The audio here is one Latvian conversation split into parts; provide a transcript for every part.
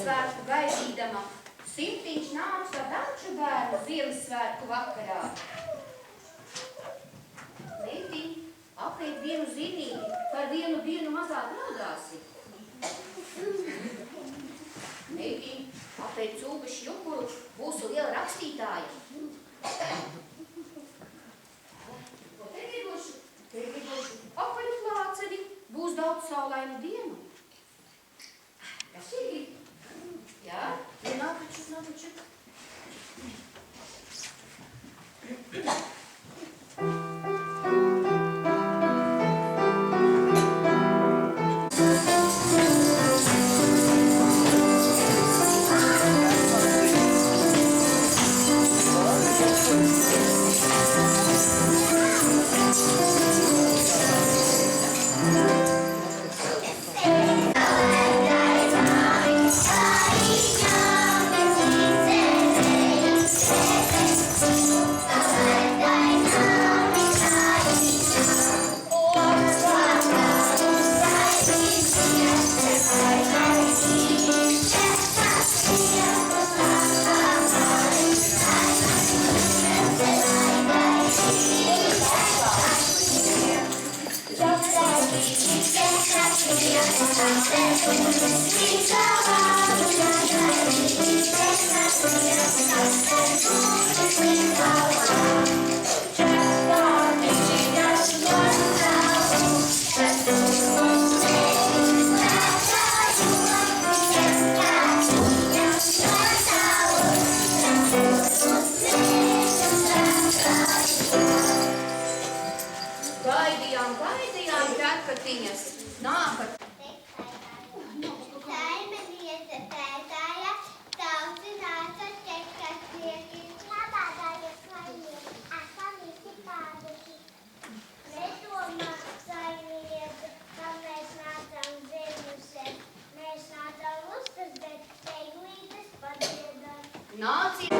Ziemassvētku gaidīdama, Simtiņš nāca ar Danču bērnu Ziemassvētku vakarā. Meitiņ, apliet vienu zinīti, par vienu dienu mazāk raudāsi. Meitiņ, apliet cūgašu jukuru, būsu liela rakstītāja. Te gribošu apaļu plāceni, būs daudz saulainu dienu. Kas ir? Jā, nav taču. Gaidījām, ķerpatiņas, nākat. Nāciet!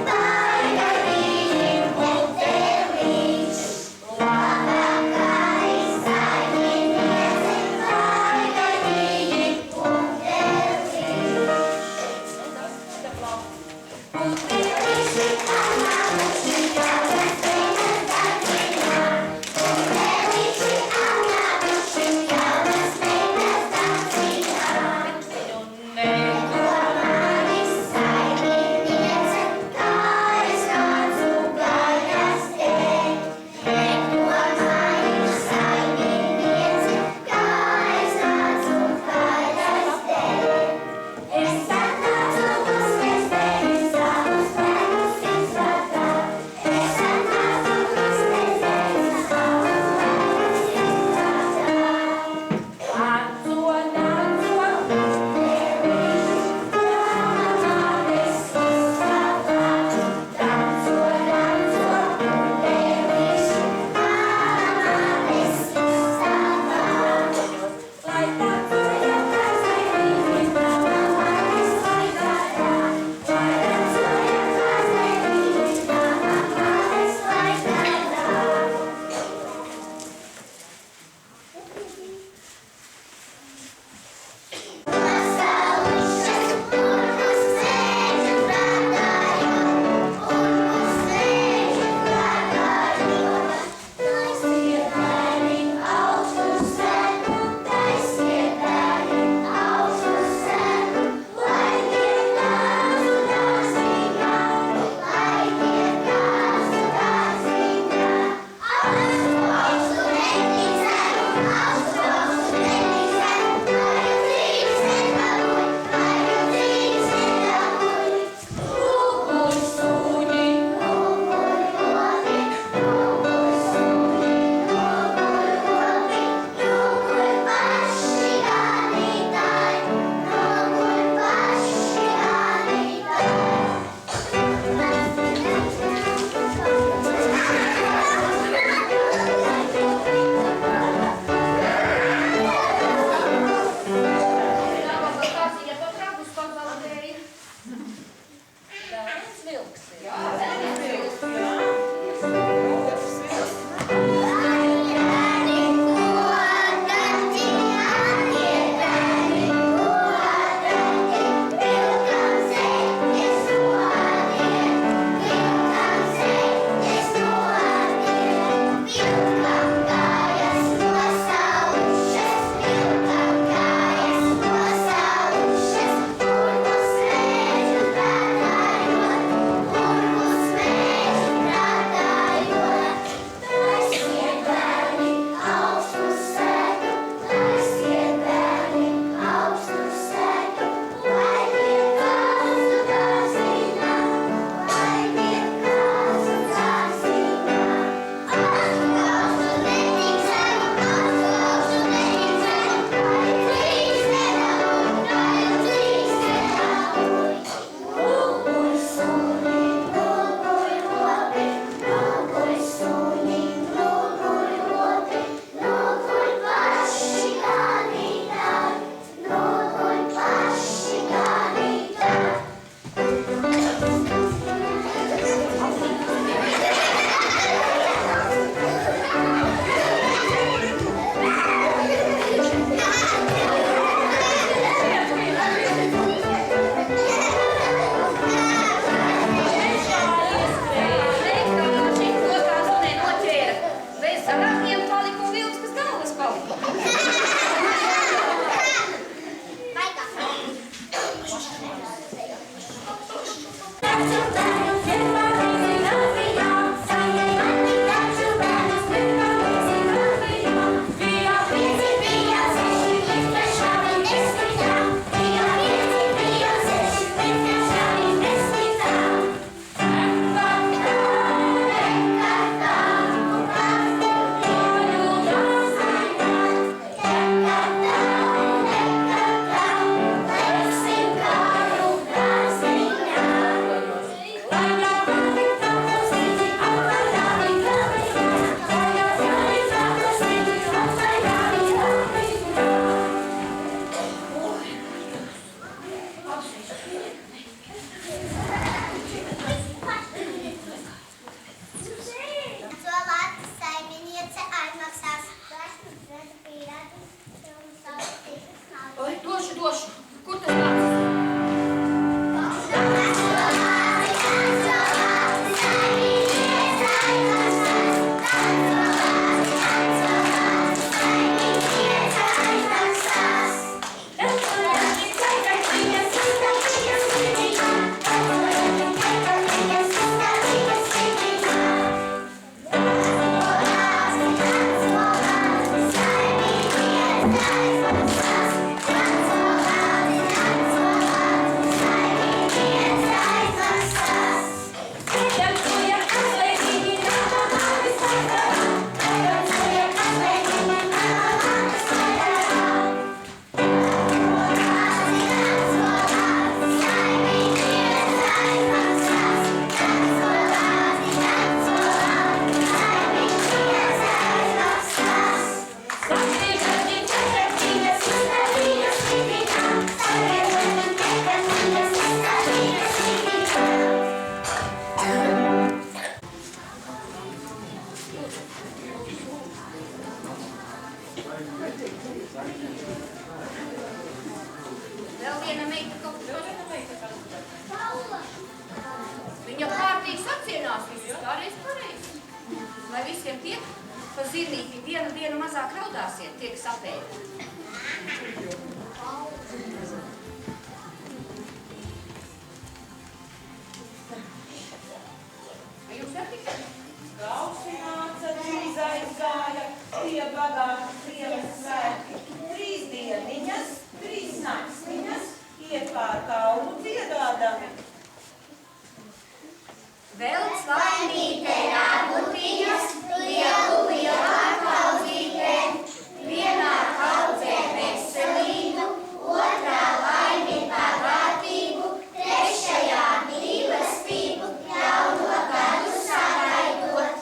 viena meita kaut ko. Viņa kārtīgi sacienās visus kādreiz pareizi. Lai visiem tiek pa zirnīti vienu dienu mazāk raudāsiet, tiek sapēti. Vai jūs atikat? Gausi nāca, drīz aizgāja, tie bagāti Ziemassvētki svētki. 3 dieniņas, 3 naktsniņas, iet pār kalnu dziedādami. Velc laimīte rāgutiņas, lielu lielā kaudzītē, vienā kaudzē veselību, otrā laimi bagātību, trešajā mīlestību, jauno gadu sagaidot.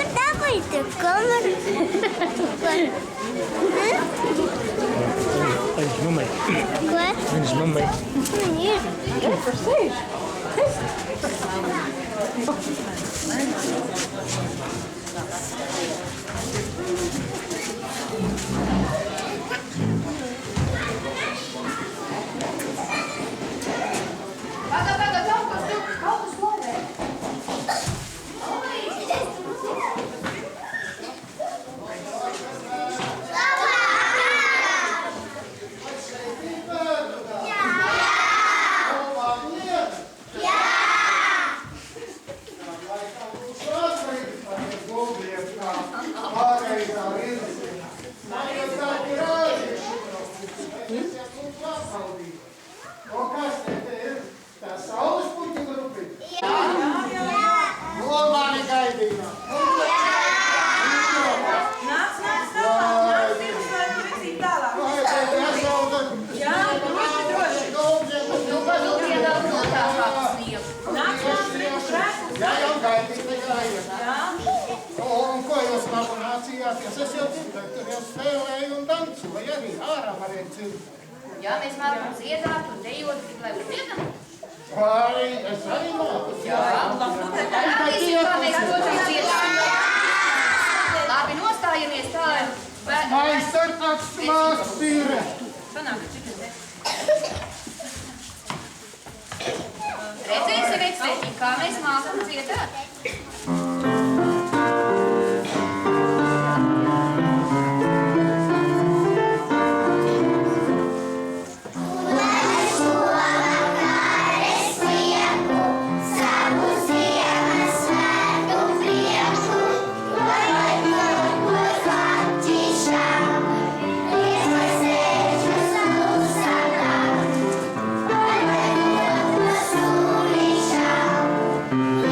Куда выйти? Камеру? Eens mama. What? Eens mama. Нет. Paga, kaut kas lovē. Es jau dzirdēju, tur jau spēlēju un dancoju arī ārā varēja dzirdēt. Jā, mēs mākam dziedāt un dejot, tik lai uzdziedam. Arī es arī māku. Parādīsim, kā mēs protams dziedām. Labi, nostājamies tā. Maistar tāds māks pīre. Redzēsim, ekspertiņ, kā mēs mākam dziedāt.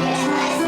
Yes,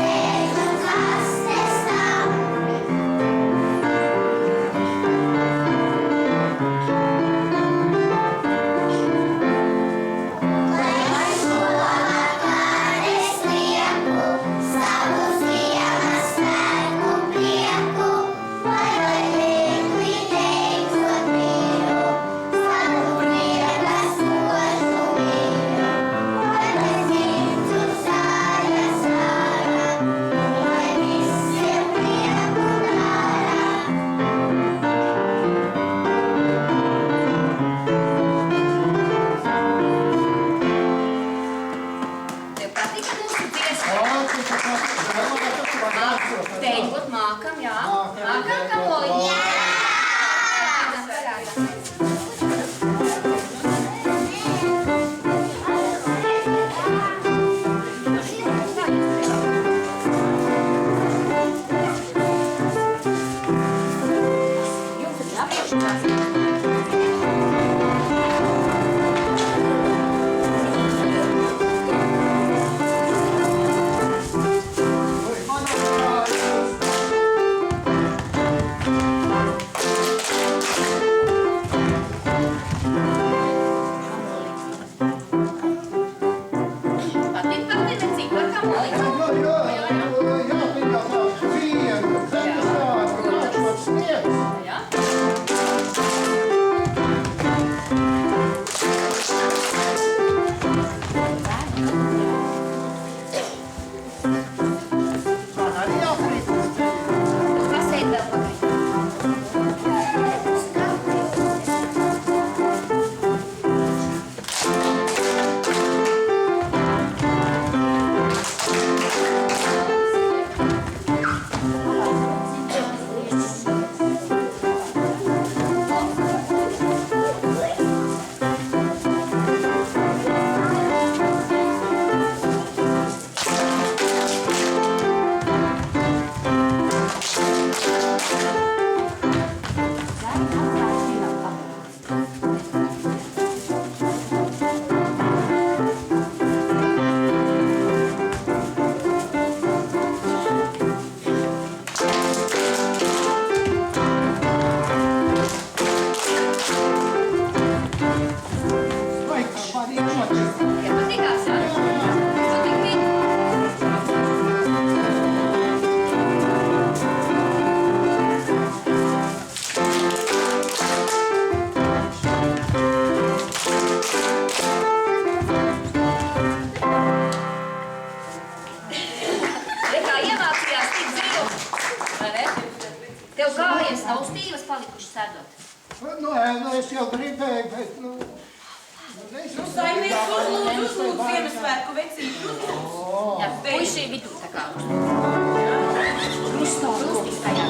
Nu, saimnieks uzlūdz Ziemassvētku vecīti uzlūdz. Jā, puiši vidū tā kā. Krustiskajā.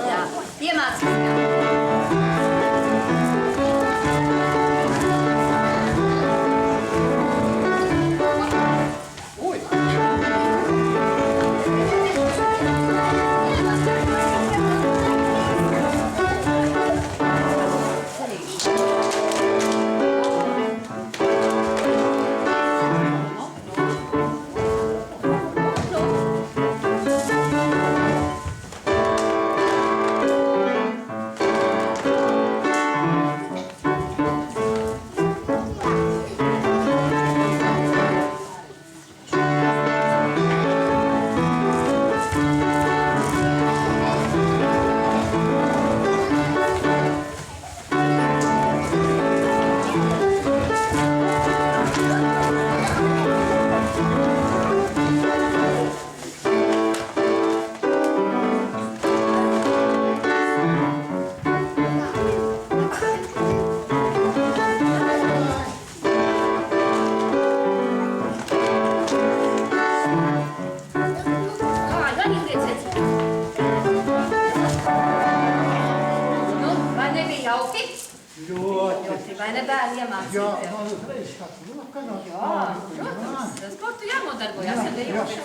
Jā, piemācīsim. Vai ne bērni iemācīt? Jā, man uzreiz kāds nokanāt. Jā, protams, sportu jānodarbojas, ja nejoši.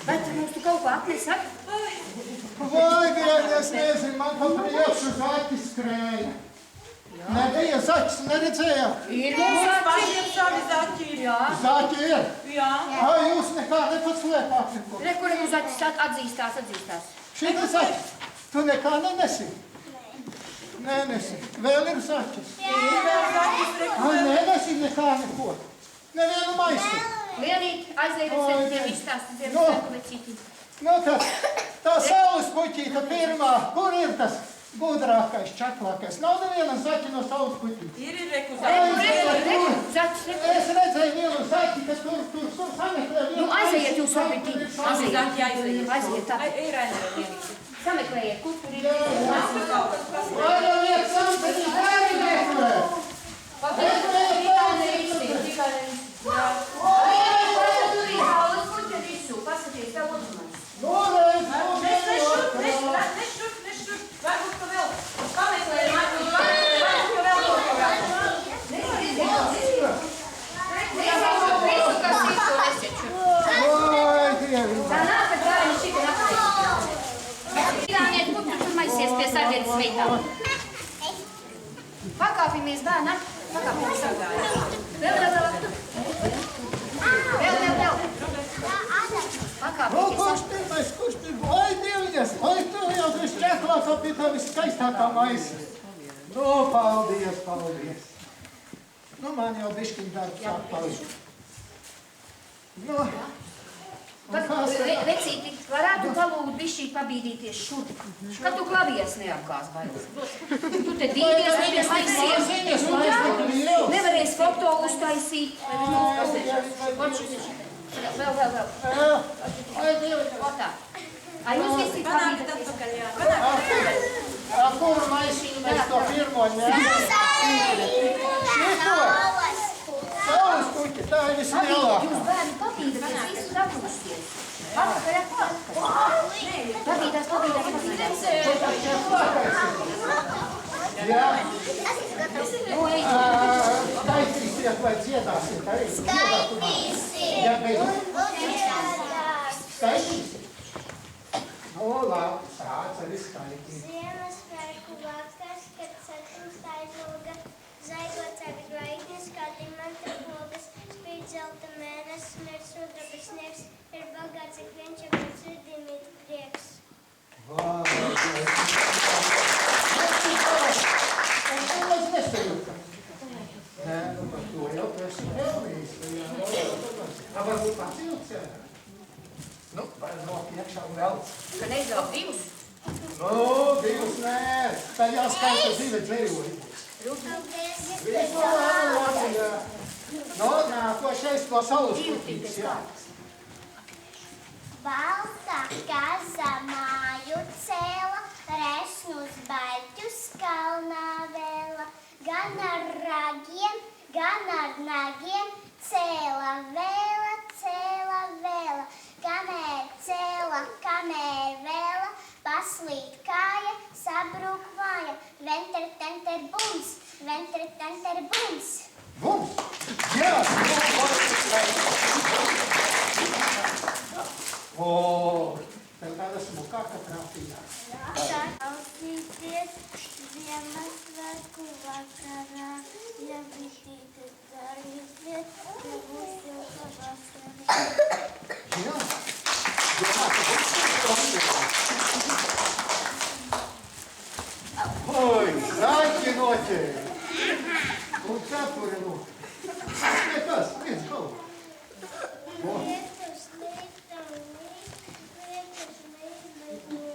Bet mums tu kaut ko atnesa? Vai, Dievs, es nezinu, man kaut priekšu zaķis skrēja. Nebija zaķis, neredzēja? Ir Mums pašiem savi zaķi ir. Jā. Zaķi ir? Jā. Ai, jūs nekā nepaslēpāt neko. Re, kur mums atzīstās. Šita zaķis, tu nekā nenesi? Nenesi. Vēl ir zaķis. Ir vēl zaķis, Ai, nenesi nekā neko. Nevienu maisu. Lienīt, aiziet visiem izstāstīt Ziemassvētku vecīti. Nu, tā saules puķīta pirmā, kur ir tas gudrākais, čaklākais? Nav neviena zaķi no saules puķīta. Ir reku Reku, zaķis, reku. Es redzēju vienu zaķi, ka tur sameklē vienu. Nu, aiziet jūs apritī. Aiziet tā. Ir Lienīt. Sameklējiet, kur tur ir. Vai jau iet samteni bērni meklē? Tikai tur ir saules puķa visu. Paskaties, tev uzmanīs. Nešur. Varbūt, ka vēl pameklējam, varbūt, ka vēl kaut ko vēl. Visu, kas ir, to nesiet šur. Vai, Dievi. Tā nāk, kad bērni šitā atpēc. Tīrāniet, kur tu tur maisies pie sardienas veitām? Pakāpjamies, bērnam. Pakāpjamies. Vēl. Pakāpjamies. Kurš pirmais? Vai, Dieviņas, vai tu jau tas čaklākā pie tā viskaistākā maisa? Nu, paldies. Nu, man jau bišķiņ darbs atpalikt. Nu, Vecīti, varētu palūgt bišķī pabīdīties šur. Kad tu klavies neapkās bailes. Tu te dīvies, maisies. Nevarēs foto uztaisīt. Vēl. Vai, Dievi. Otā. Ai, jūs visi pabīdaties. Kuru maisiņu mēs to pirmo ņēmām? Šito? Saules puķi, tā ir vislielākā. Jūs bērni pabīdaties, visu dabūsies. Pabīdās. Jā. Taisīsiet vai dziedāsiet arī? Jā, skaitīsiet? Nu, labi, sāc arī skaitīt. Ziemassvētku vakars, kad satumst aizlūga, zaigots ar gvaignes, kā dimanta pogas, spīd zelta mēnesis, mirs sudraba sniegs, ir bagāts, ik viņš jau ar sirdīm ir prieks. Un tu mēs nesajūtam. Nē, nu par to jau tu esi pelnījis. Varbūt pats ilgs, Nu, vai nāk iekšā vēl? Ka neizvēl divus? Nu, divus nē. Tā jāskaita divi dzējoļi. Visu labi, jā. Nu, nākošais to saules puķītis, jā. Balta kaza māju cēla, Resnus baļķus kalnā vēla, gan ar ragiem, gan ar nagiem, cēla vēla, kamēr cēla, kamēr vēla, paslīt kāja, sabrūk māja, venter, tenter, bums, venter, tenter, bums. Bums! Jā! O, tev tāda smukāka trafīja. Klausīties Ziemassvētku vakarā, ja vizītes darīsies, ja būs silta vasara. Jā! Oi, zaļķi noķēri! Un cepuri nu. Nekas, viens kaut. Lietus līst un līst, lietus līst, bet līst.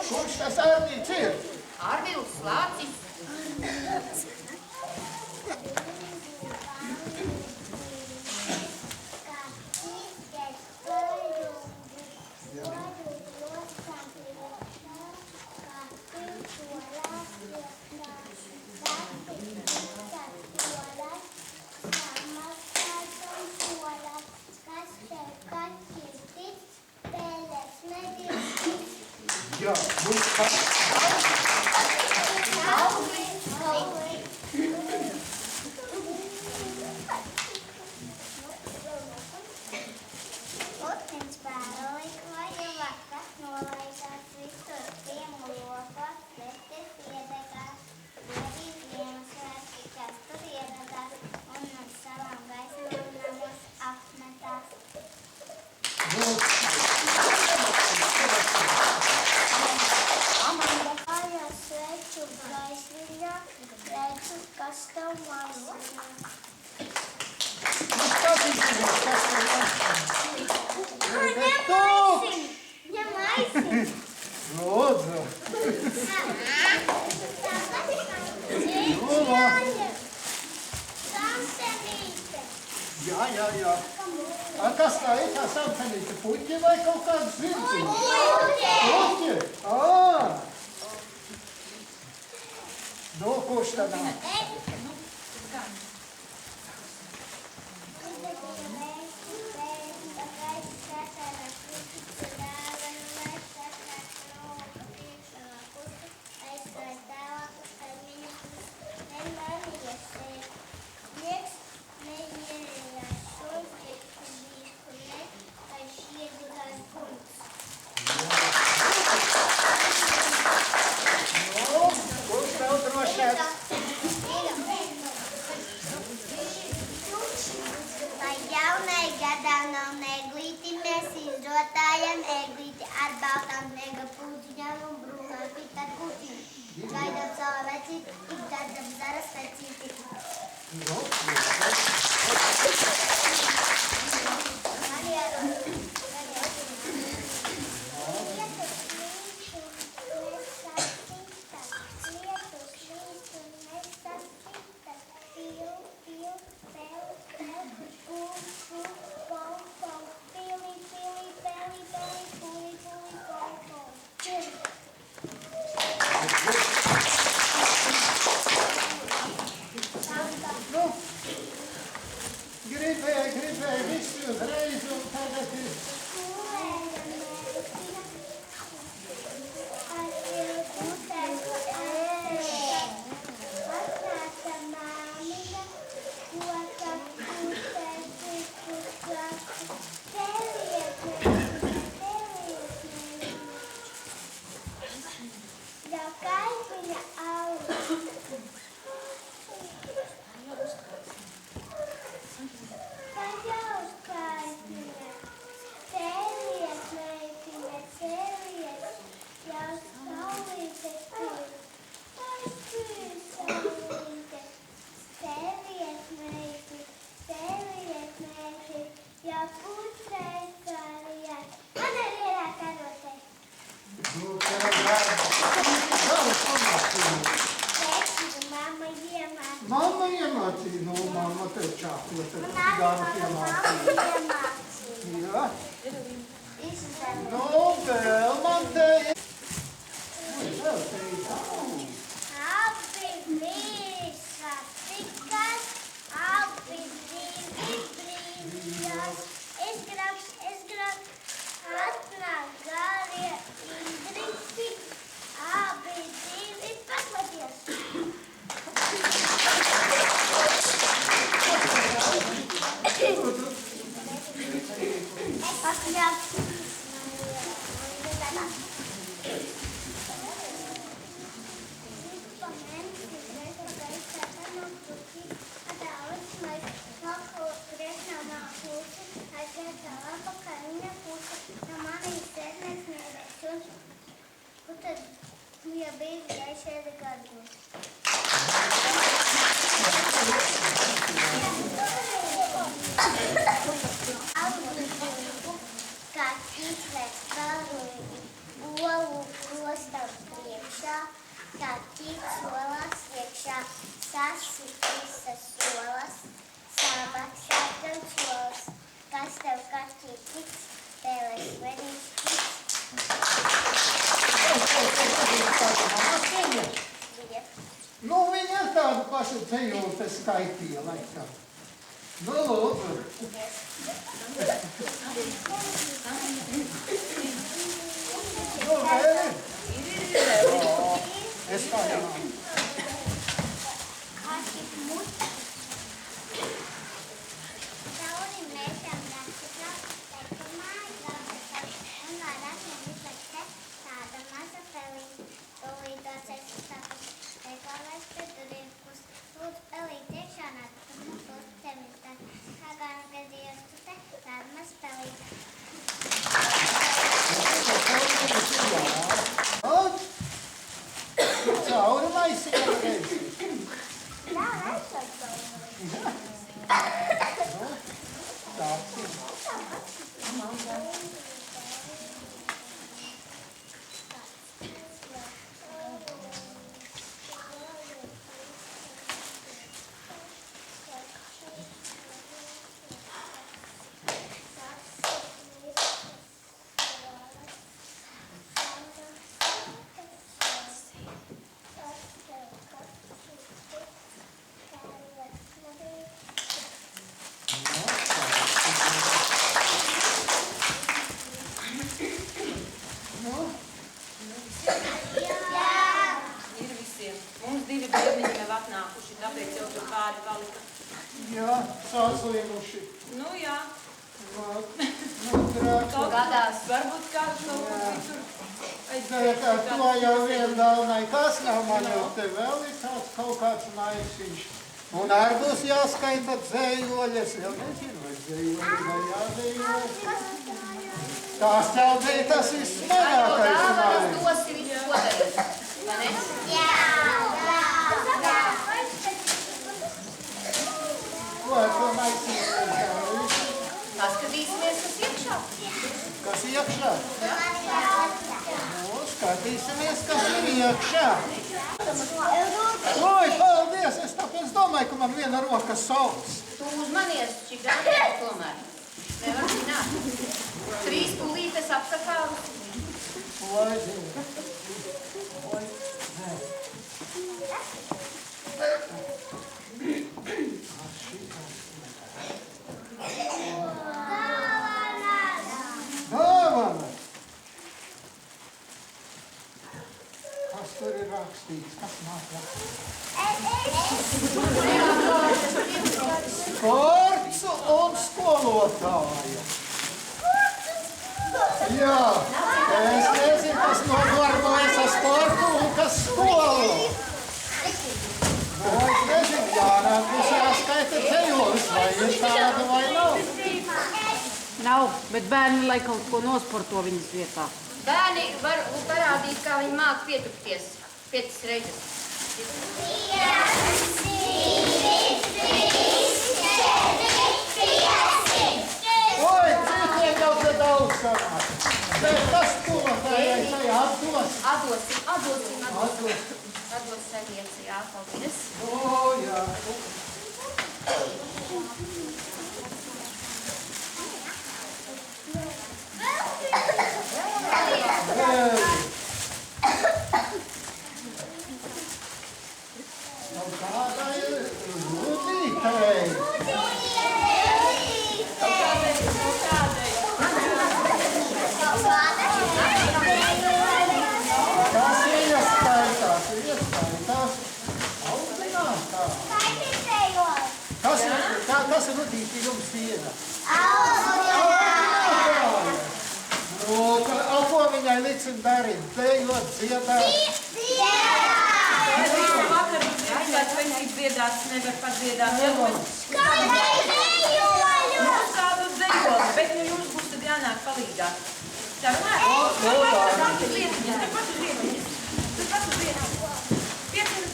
Kurš tas ārnīts ir? Arvils Lācis. Jā, mums kā. Putns pārlikoja vakar, nolaisās visur ciemu lokos, sveces iedegās, bija Ziemassvētki, kas tur ieradās un ar savām gaismām namos apmetās. Kāja sveču gaismiņā, redzu, kas tev maisiņā. Nu, skatīsimies, kas tev maisiņ. Ne maisiņ! Lūdzu. Samsenīte! Jā. A kas tā ir tā samsenīte? Puķi vai kaut kādas virziņas? Puķi! Ā! Nu, kurš tad nāk? Nu, kurš tev drošēts? Lai jaunai gadā nav neglīti, mēs izrotājam eglīti ar baltām nega pūdziņām un brūnām pitarkūtiņu. Gaidām savu vecīti, ik darbam zaras vecīti. Nu, gribēju visi uzreiz un tagad ir. Tēl tad Man cigaru arī piemācīja. iemācīja. Jā. Izdarīt. Nu, vēl man te ir. Vēl te ir daudz. Abi visatikas, abi divi brīnījās. Es atnāk garie indriki, abi divi paklaties. Ja bija gaišēda gardos. Kā tīklēs baruļi olu krostam priekšā, kā tīk solās iekšā, sasīt visas solas, samaksāt gan solas, kas tev kaķī tiks, tēlēs vedīs tiks. Nu, viņa ir tāda paša dzejota skaitīja, laikam. Nu, lūdzu. Nu, vēl ir. Es tā jau. Cauri maisiņā reizi. Jā, saslimuši. Nu jā. Gadās. Varbūt kāds kaut kur tur. To jau vien vēl nekas nav, man jau te vēl ir tāds kaut kāds maisiņš. Un arī būs jāskaita dzējoļas. Jau nezinu, vai dzējoļi vai jādzējoļi. Tās jau bija tas vissmagākais Dāvanas maisiņš. dos ir izsodarīt. Vai ne? Ko ar to maisiņu darīt? Paskatīsimies, kas iekšā. Kas iekšā? Nu, skatīsimies, kas ir iekšā. Oi, paldies! Es tāpēc domāju, ka man viena roka sauc. Tu uzmanies, čigāni, tomēr. Nevar zināt. 3 pulītes apsakāvas. Oi, zini. Oi, nē. Dāvana! Kas tur ir rakstīts? Kas nāk rakstīts? Sports un skolotāja. Jā, es nezinu, kas nodarbojas ar sportu un kas skolu. Nu, es nezinu, Jānāk, mums jāskaita ceļos, vai ir tāda vai nav. Nav, bet bērni, lai kaut ko nosporto viņas vietā. Bērni var parādīt, kā viņi māk pietukties 5 reizes. 5, 6, 7, 5. Oi, citiem jau te daudz sanāk. Bet tas skolotājai tajā atdosim. Atdos savieci, jā, paldies. O, jā. Kas Rudīti jums viena? Nu, a ko viņai liksim darīt? Dejot, dziedāt? Vakar dziedāt, pensijas dziedāts nevar padziedāt. Mums kādu dzejoli, bet nu jums būs tad jānāk palīgāt. Tā runāt? Turpat uz vietiņas.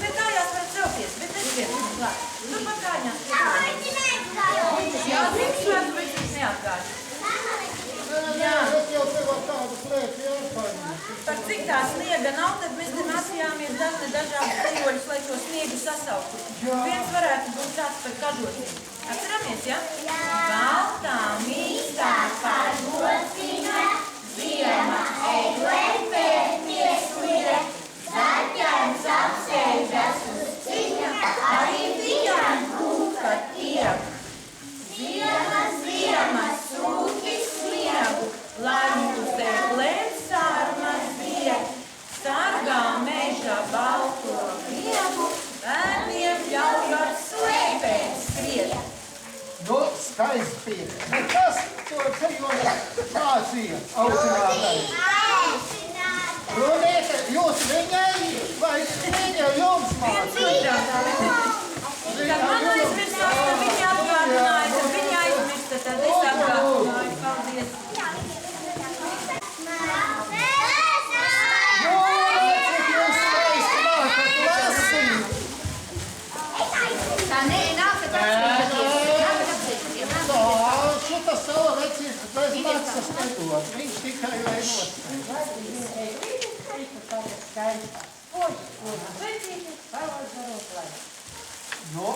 Pie kājās varat celties, bet nespietiet klāt. Turpat kājās. Jā, Ziemassvētku vecīs neatgājas. Jā, es jau tev ar tādu plēku jāpaņem. Par cik tā sniega nav, tad mēs te mācījāmies dažādas dejoļus, lai to sniegu sasauktu. Viens varētu būt tāds par kažotīm. Atceramies, ja? Baltā mīstā par gociņa, ziema eglē pēties lire, zaķēns apsēžas uz ciņa, arī dijan kūka tiek. Ziema sūki sniegu, lai mūs eglēm sarmas bieg, sargā meža balto kriegu, bērniem ļauj ar slēpēt skriet. Nu, skaisti bija. Bet kas to ceļoja mācīja audzinātāji? Runīte, jūs viņai vai viņa jums mācīja? Kad man aizmirsās, tad viņa atgādināja, kad viņa aizmirsta, tad es atgādināju. Paldies! Nu, cik jūs skaisti mākat lasīt? Tā nākat apskatīties. Tā, šita sava vecīs bez maksas nedod. Viņš tikai lai nospēj. Nu,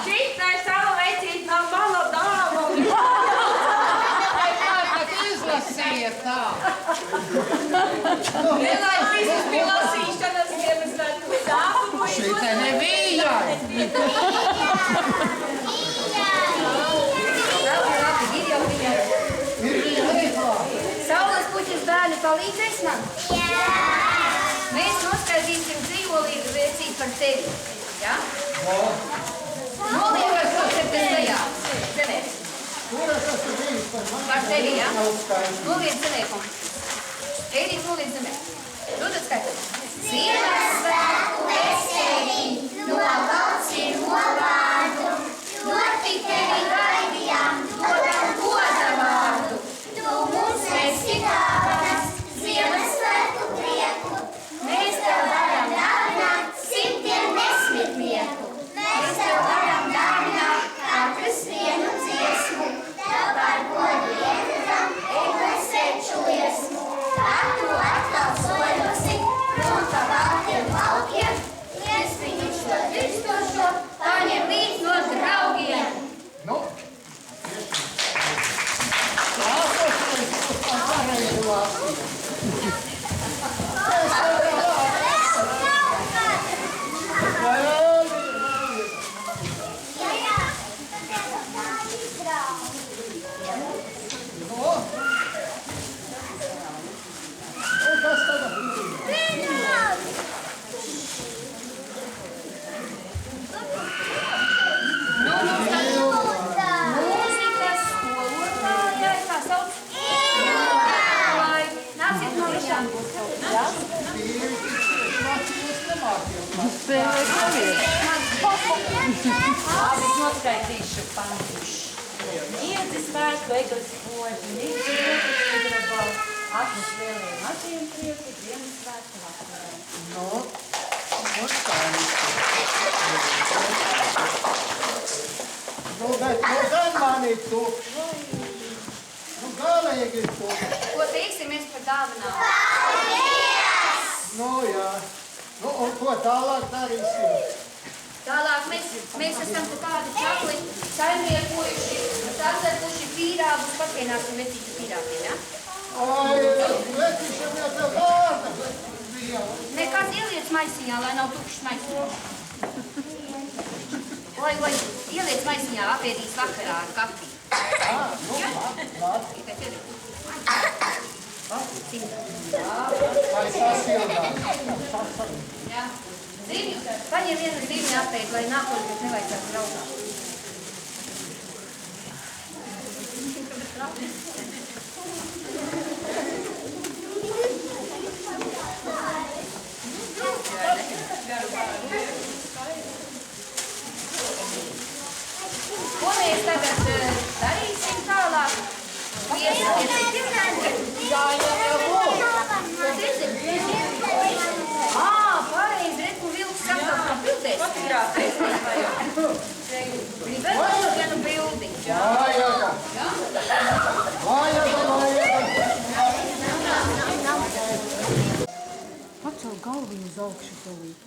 Šitai savu vecīt nav mana dāva! Izlasīja tā. Vienlaik visus pie lasīšanas Ziemassvētku dāvu. Šitai nebija. Saules puķis bērni palīdzēs man? Jā! Mēs noskaidīsim dzīvoli vecīt par tevi. Ja? Noliekas to 7. Zelēs. kur es esmu bijis par mani? Par tevi, ja? Nav skaisti. Noliec zelēkumu. Ēdīt noliec zemē. Dodat skaitot. Ziemassvētku veseli, no galciem novārdu, ļoti tevi gaidījām, dodam goda vārdu. Tu mums esi dāvanas, Ziemassvētku prieku, mēs tev varam dāvināt 110 mieku. Mēs tev varam dāvināt katrs vienu dziesmu, tev par godu iedodam egles seču liesmu. Tad tu atkal soļosi prom pa baltiem laukiem, iespriņš to dirstošo, paņem līdz no draugiem. Nu, Lāsošais jūs man pareizi lasīt. Kas tagad? Mūzikas skolotājai, kā sauc? Ilgai. Nāciet no visām. Labi, noskaitīšu pantuši. Iedzi svētku eglis poži, nīci ļoti sudrabau, atnes lielie maziem prieku, Ziemassvētku vakarā. Nu, skaisti. Nu, bet nu gan mani tukši. Nu, galīgi tukši. Ko teiksimies par dāvanām? Nu, jā. Nu, un ko tālāk darīsim? Tālāk mēs esam te tādi čakli saimniekojuši, sacepuši pīrāgus, papienāsim vecītu pīrāgiem, ja? Ai, vecīšam jau tev vārda bija. Nekāds ieliec maisiņā, lai nav tukšs maisiņš. Oi, ieliec maisiņā, apēdīs vakarā ar kafiju. Tikai piedod. Lai sasildās. Jā. Zīmju. Paņem vienu zīmju apēd, lai nākošais nevajadzētu raudāt. Ko mēs tagad darīsim tālāk? Pareizi, redz, kur vilks saka, kā bildēs. Gribētu vienu bildi. Vājaga. Pacel galviņu uz augšu, Tolīt.